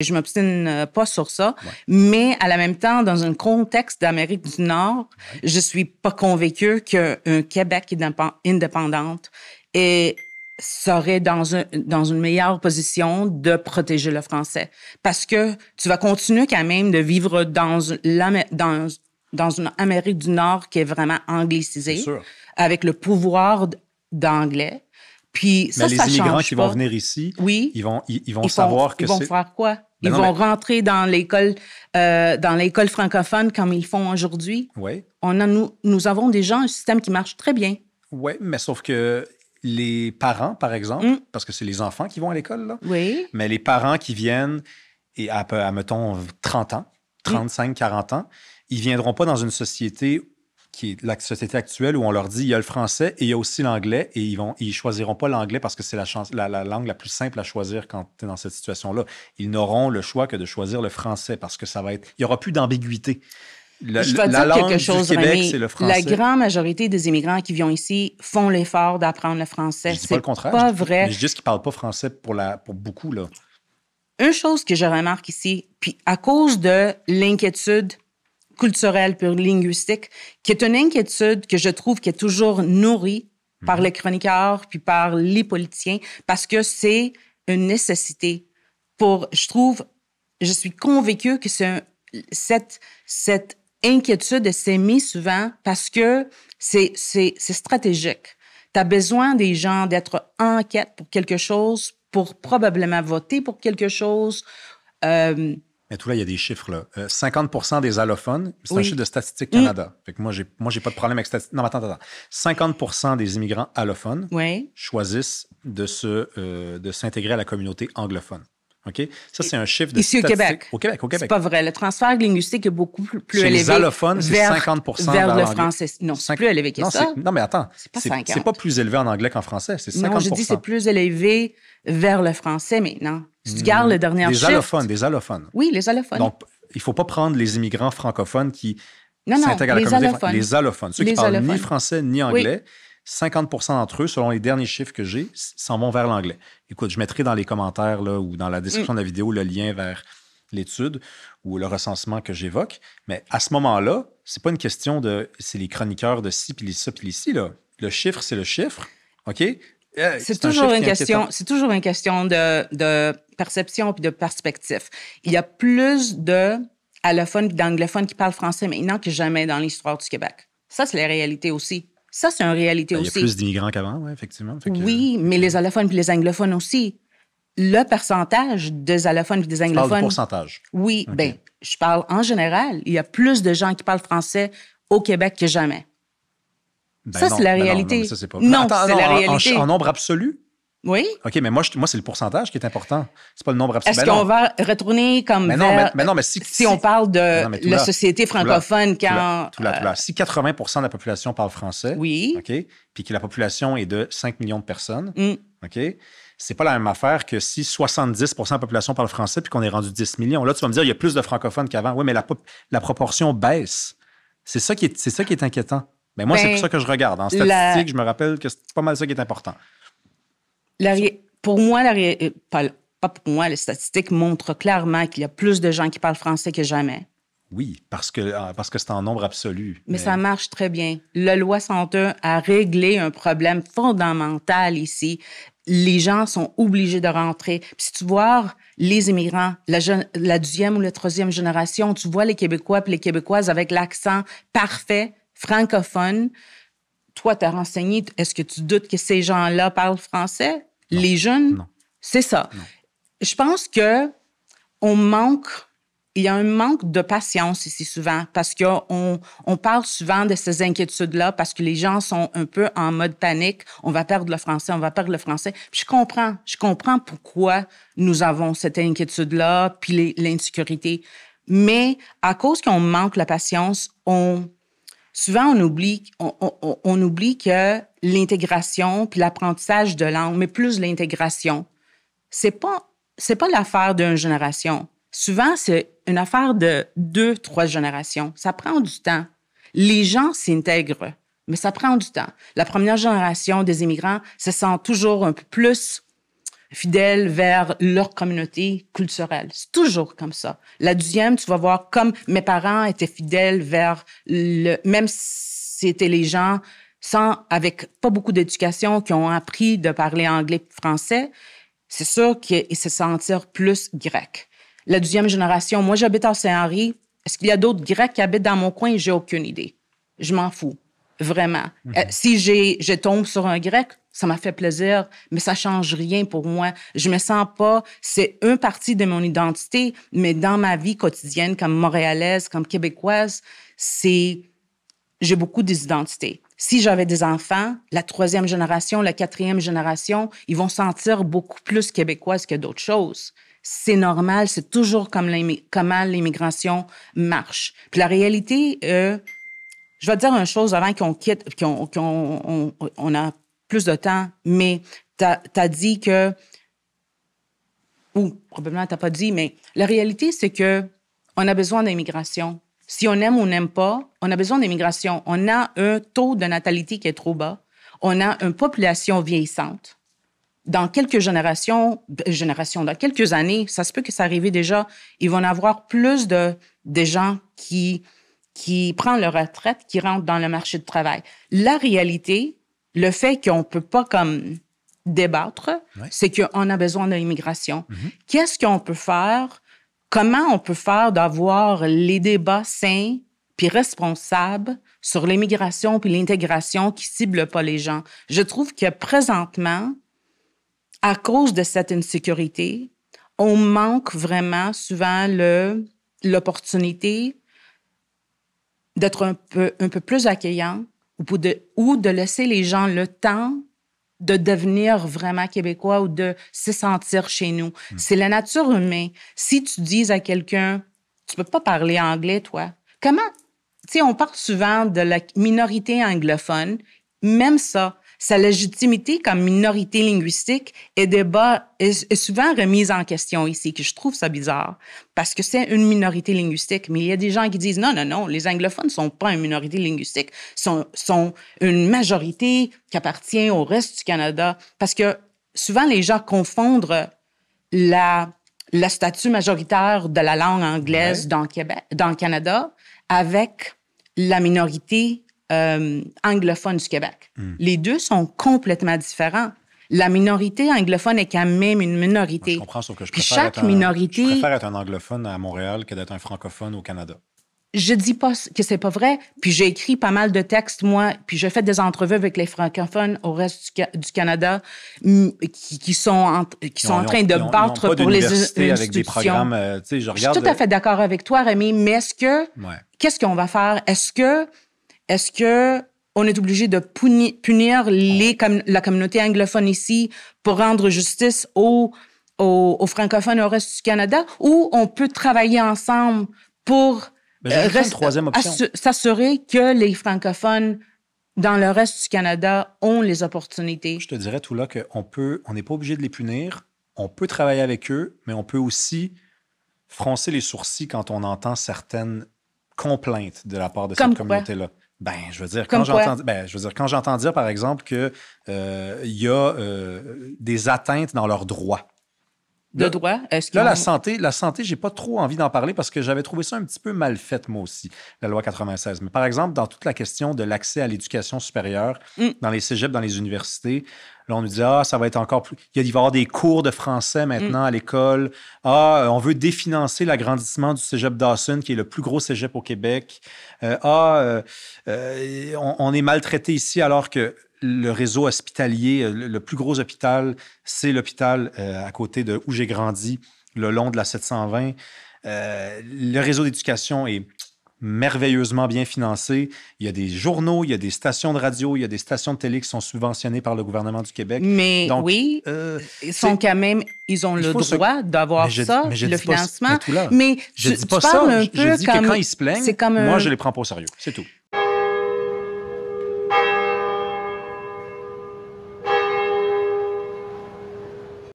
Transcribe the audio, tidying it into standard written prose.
Je m'obstine pas sur ça, Ouais. mais à la même temps, dans un contexte d'Amérique du Nord, je suis pas convaincue qu'un Québec indépendante serait dans une meilleure position de protéger le français. Parce que tu vas continuer quand même de vivre dans une Amérique du Nord qui est vraiment anglicisée, avec le pouvoir d'anglais. Puis mais ça les immigrants change qui pas. vont venir ici, oui, ils vont savoir que ils vont c'est... faire quoi? Mais ils non, vont mais... rentrer dans l'école francophone comme ils font aujourd'hui. Oui. Nous avons déjà un système qui marche très bien. Oui, mais sauf que les parents, par exemple, parce que c'est les enfants qui vont à l'école, là. Oui. Mais les parents qui viennent et à mettons, 30 ans, 35, 40 ans, ils ne viendront pas dans une société qui est la société actuelle où on leur dit il y a le français et il y a aussi l'anglais et ils choisiront pas l'anglais parce que c'est la langue la plus simple à choisir quand tu es dans cette situation-là. Ils n'auront le choix que de choisir le français parce que il n'y aura plus d'ambiguïté. Je vais dire langue quelque chose, du Québec, Rémi. c'est le français. La grande majorité des immigrants qui viennent ici font l'effort d'apprendre le français. Je dis pas le contraire. Pas vrai. Mais je dis qu'ils ne parlent pas français pour beaucoup, là. Une chose que je remarque ici, puis à cause de l'inquiétude culturelle puis linguistique, qui est une inquiétude que je trouve qui est toujours nourrie par les chroniqueurs puis par les politiciens, parce que c'est une nécessité je suis convaincue que cette inquiétude s'est mise souvent parce que c'est stratégique. Tu as besoin des gens d'être en quête pour quelque chose, pour probablement voter pour quelque chose. Mais tout là, il y a des chiffres, là. 50% des allophones, c'est un chiffre de Statistique Canada. Fait que moi, j'ai pas de problème avec Statistique. Non, mais attends. 50% des immigrants allophones choisissent de s'intégrer à la communauté anglophone. OK? Ça, c'est un chiffre de Ici Statistique. Au Québec. Au Québec. C'est pas vrai. Le transfert linguistique est beaucoup plus Chez élevé. les allophones, c'est 50% vers le l'anglais. français. Non, c'est plus élevé que ça. Non, mais attends. C'est pas 50. C'est pas plus élevé en anglais qu'en français. C'est 50%. Non, je dis c'est plus élevé vers le français maintenant. Si tu gardes le dernier chiffre... Des allophones. Oui, les allophones. Donc, il ne faut pas prendre les immigrants francophones qui s'intègrent à la les communauté. allophones. Les allophones. Ceux qui parlent ni français ni anglais. 50% d'entre eux, selon les derniers chiffres que j'ai, s'en vont vers l'anglais. Écoute, je mettrai dans les commentaires là, ou dans la description de la vidéo le lien vers l'étude ou le recensement que j'évoque. Mais à ce moment-là, c'est pas une question de... C'est les chroniqueurs de ci, puis ça, puis ici. Là. Le chiffre, c'est le chiffre. OK? C'est toujours une question de perception puis de perspective. Il y a plus d'allophones et d'anglophones qui parlent français maintenant que jamais dans l'histoire du Québec. Ça, c'est la réalité aussi. Ça, c'est une réalité aussi. Il y a plus d'immigrants qu'avant, oui, effectivement. Oui, mais les allophones et les anglophones aussi. Le pourcentage des allophones et des anglophones... Tu parles de pourcentage? Oui, okay. Bien, je parle en général. Il y a plus de gens qui parlent français au Québec que jamais. Ben ça, c'est la réalité. Non, ça, c'est pas... Non, c'est la réalité. En nombre absolu? Oui. OK, mais moi, c'est le pourcentage qui est important. C'est pas le nombre absolu. Est-ce qu'on va retourner comme vers... mais si on parle de la société francophone quand... Si 80% de la population parle français, OK, puis que la population est de 5 millions de personnes, OK, c'est pas la même affaire que si 70% de la population parle français puis qu'on est rendu 10 millions. Là, tu vas me dire, il y a plus de francophones qu'avant. Oui, mais la proportion baisse. C'est ça qui est inquiétant. Mais moi, c'est pour ça que je regarde. En statistique, je me rappelle que c'est pas mal ça qui est important. Pour moi, pas pour moi, les statistiques montrent clairement qu'il y a plus de gens qui parlent français que jamais. Oui, parce que c'est en nombre absolu. Mais ça marche très bien. La loi 101 a réglé un problème fondamental ici. Les gens sont obligés de rentrer. Puis si tu vois les immigrants, la deuxième ou la troisième génération, tu vois les Québécois et les Québécoises avec l'accent parfait, francophone. Toi, tu as renseigné, est-ce que tu doutes que ces gens-là parlent français? Non. Les jeunes? Non. C'est ça. Non. Je pense qu'il y a un manque de patience ici souvent parce qu'on parle souvent de ces inquiétudes-là parce que les gens sont un peu en mode panique. On va perdre le français, on va perdre le français. Puis je comprends pourquoi nous avons cette inquiétude-là puis l'insécurité. Mais à cause qu'on manque la patience, souvent, on oublie que l'intégration puis l'apprentissage de langue, mais plus l'intégration, c'est pas l'affaire d'une génération. Souvent, c'est une affaire de 2-3 générations. Ça prend du temps. Les gens s'intègrent, mais ça prend du temps. La première génération des immigrants se sent toujours un peu plus fidèles vers leur communauté culturelle. C'est toujours comme ça. La deuxième, tu vas voir comme mes parents étaient fidèles vers même si c'était les gens avec pas beaucoup d'éducation qui ont appris de parler anglais et français, c'est sûr qu'ils se sentirent plus grecs. La deuxième génération, moi j'habite à Saint-Henri. Est-ce qu'il y a d'autres Grecs qui habitent dans mon coin? J'ai aucune idée. Je m'en fous. Vraiment. Si je tombe sur un Grec, ça m'a fait plaisir, mais ça change rien pour moi. Je me sens pas... C'est une partie de mon identité, mais dans ma vie quotidienne, comme Montréalaise, comme Québécoise, j'ai beaucoup d'identité. Si j'avais des enfants, la 3e génération, la 4e génération, ils vont sentir beaucoup plus québécoises que d'autres choses. C'est normal, c'est toujours comme comment l'immigration marche. Puis la réalité... je vais te dire une chose avant qu'on quitte, on a plus de temps, mais t'as dit que, ou probablement t'as pas dit, mais la réalité, c'est que on a besoin d'immigration. Si on aime ou n'aime pas, on a besoin d'immigration. On a un taux de natalité qui est trop bas. On a une population vieillissante. Dans quelques dans quelques années, ça se peut que ça arrive déjà, ils vont avoir plus de gens qui prennent leur retraite, qui rentrent dans le marché du travail. La réalité, le fait qu'on ne peut pas comme débattre, c'est qu'on a besoin d'immigration. Qu'est-ce qu'on peut faire? Comment on peut faire d'avoir les débats sains puis responsables sur l'immigration puis l'intégration qui ne ciblent pas les gens? Je trouve que présentement, à cause de cette insécurité, on manque vraiment souvent l'opportunité d'être un peu plus accueillant ou de laisser les gens le temps de devenir vraiment québécois ou de se sentir chez nous. C'est la nature humaine. Si tu dis à quelqu'un, tu peux pas parler anglais, toi. Comment? Tu sais, on parle souvent de la minorité anglophone. Même ça, sa légitimité comme minorité linguistique est souvent remise en question ici, que je trouve ça bizarre, parce que c'est une minorité linguistique. Mais il y a des gens qui disent non, les anglophones ne sont pas une minorité linguistique, sont une majorité qui appartient au reste du Canada. Parce que souvent, les gens confondent la statut majoritaire de la langue anglaise dans le Canada avec la minorité anglophone du Québec. Les deux sont complètement différents. La minorité anglophone est quand même une minorité. Moi, je comprends, sauf que je préfère être un anglophone à Montréal que d'être un francophone au Canada. Je dis pas que c'est pas vrai, puis j'ai écrit pas mal de textes, moi, puis j'ai fait des entrevues avec les francophones au reste du Canada qui sont en train de battre pour les institutions. Avec des programmes, je regarde... Je suis tout à fait d'accord avec toi, Rémi, mais qu'est-ce qu'on va faire? Est-ce que on est obligé de punir la communauté anglophone ici pour rendre justice aux francophones au reste du Canada, ou on peut travailler ensemble pour s'assurer que les francophones dans le reste du Canada ont les opportunités? Je te dirais tout là on n'est pas obligé de les punir, on peut travailler avec eux, mais on peut aussi froncer les sourcils quand on entend certaines complaintes de la part de cette communauté-là. Je veux dire, quand j'entends dire, par exemple, que y a des atteintes dans leurs droits. De droit? La santé, j'ai pas trop envie d'en parler parce que j'avais trouvé ça un petit peu mal fait, moi aussi, la loi 96. Mais par exemple, dans toute la question de l'accès à l'éducation supérieure, dans les cégeps, dans les universités, là, on nous dit, ça va être encore plus... Il va y avoir des cours de français maintenant à l'école. On veut définancer l'agrandissement du cégep Dawson, qui est le plus gros cégep au Québec. On est maltraité ici alors que le réseau hospitalier, le plus gros hôpital, c'est l'hôpital à côté de où j'ai grandi, le long de la 720. Le réseau d'éducation est merveilleusement bien financé. Il y a des journaux, il y a des stations de radio, il y a des stations de télé qui sont subventionnées par le gouvernement du Québec. Mais donc, ils sont quand même, ils ont le droit d'avoir le financement. Mais je dis pas ça. Je dis que quand ils se plaignent, moi, je les prends pas au sérieux. C'est tout.